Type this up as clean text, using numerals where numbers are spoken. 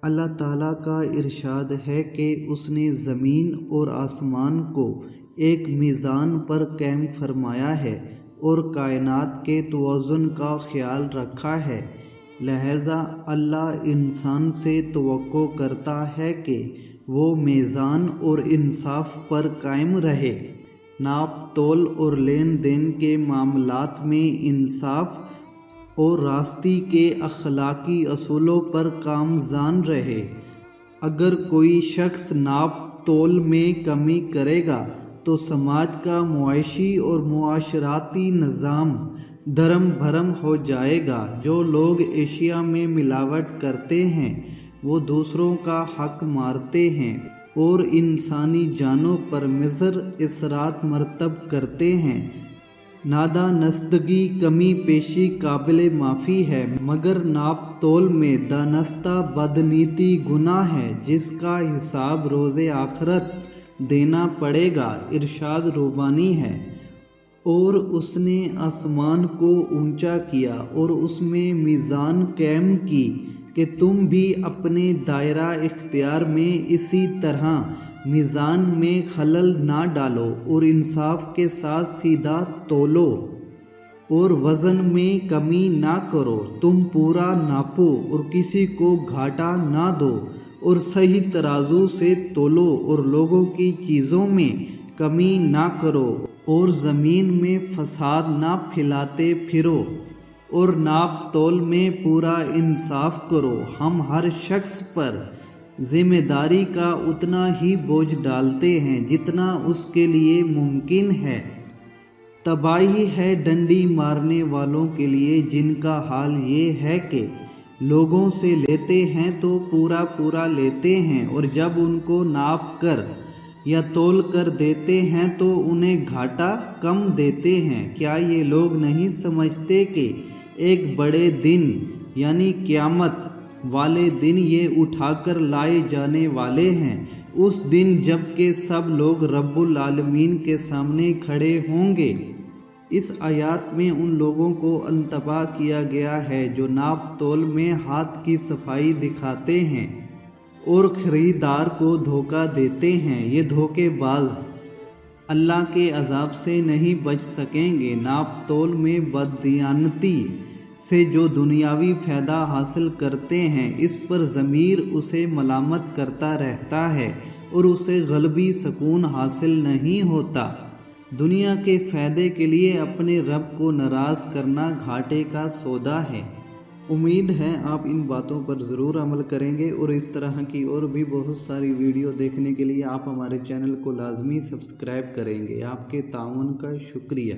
اللہ تعالیٰ کا ارشاد ہے کہ اس نے زمین اور آسمان کو ایک میزان پر قائم فرمایا ہے اور کائنات کے توازن کا خیال رکھا ہے، لہذا اللہ انسان سے توقع کرتا ہے کہ وہ میزان اور انصاف پر قائم رہے، ناپ تول اور لین دین کے معاملات میں انصاف اور راستی کے اخلاقی اصولوں پر گامزن رہے۔ اگر کوئی شخص ناپ تول میں کمی کرے گا تو سماج کا معاشی اور معاشرتی نظام دھرم بھرم ہو جائے گا۔ جو لوگ اشیاء میں ملاوٹ کرتے ہیں وہ دوسروں کا حق مارتے ہیں اور انسانی جانوں پر مضر اثرات مرتب کرتے ہیں۔ نادانستگی کمی پیشی قابل معافی ہے، مگر ناپ تول میں دانستہ بدنیتی گناہ ہے جس کا حساب روز آخرت دینا پڑے گا۔ ارشاد ربانی ہے، اور اس نے آسمان کو اونچا کیا اور اس میں میزان قائم کی کہ تم بھی اپنے دائرہ اختیار میں اسی طرح میزان میں خلل نہ ڈالو اور انصاف کے ساتھ سیدھا تولو اور وزن میں کمی نہ کرو۔ تم پورا ناپو اور کسی کو گھاٹا نہ دو اور صحیح ترازو سے تولو اور لوگوں کی چیزوں میں کمی نہ کرو اور زمین میں فساد نہ پھیلاتے پھرو اور ناپ تول میں پورا انصاف کرو۔ ہم ہر شخص پر ذمہ داری کا اتنا ہی بوجھ ڈالتے ہیں جتنا اس کے لیے ممکن ہے۔ تباہی ہے ڈنڈی مارنے والوں کے لیے جن کا حال یہ ہے کہ لوگوں سے لیتے ہیں تو پورا پورا لیتے ہیں اور جب ان کو ناپ کر یا تول کر دیتے ہیں تو انہیں گھاٹا کم دیتے ہیں۔ کیا یہ لوگ نہیں سمجھتے کہ ایک بڑے دن یعنی قیامت والے دن یہ اٹھا کر لائے جانے والے ہیں، اس دن جب کہ سب لوگ رب العالمین کے سامنے کھڑے ہوں گے۔ اس آیات میں ان لوگوں کو انتباہ کیا گیا ہے جو ناپ تول میں ہاتھ کی صفائی دکھاتے ہیں اور خریدار کو دھوکہ دیتے ہیں۔ یہ دھوکے باز اللہ کے عذاب سے نہیں بچ سکیں گے۔ ناپ تول میں بددیانتی سے جو دنیاوی فائدہ حاصل کرتے ہیں اس پر ضمیر اسے ملامت کرتا رہتا ہے اور اسے قلبی سکون حاصل نہیں ہوتا۔ دنیا کے فائدے کے لیے اپنے رب کو ناراض کرنا گھاٹے کا سودا ہے۔ امید ہے آپ ان باتوں پر ضرور عمل کریں گے اور اس طرح کی اور بھی بہت ساری ویڈیو دیکھنے کے لیے آپ ہمارے چینل کو لازمی سبسکرائب کریں گے۔ آپ کے تعاون کا شکریہ۔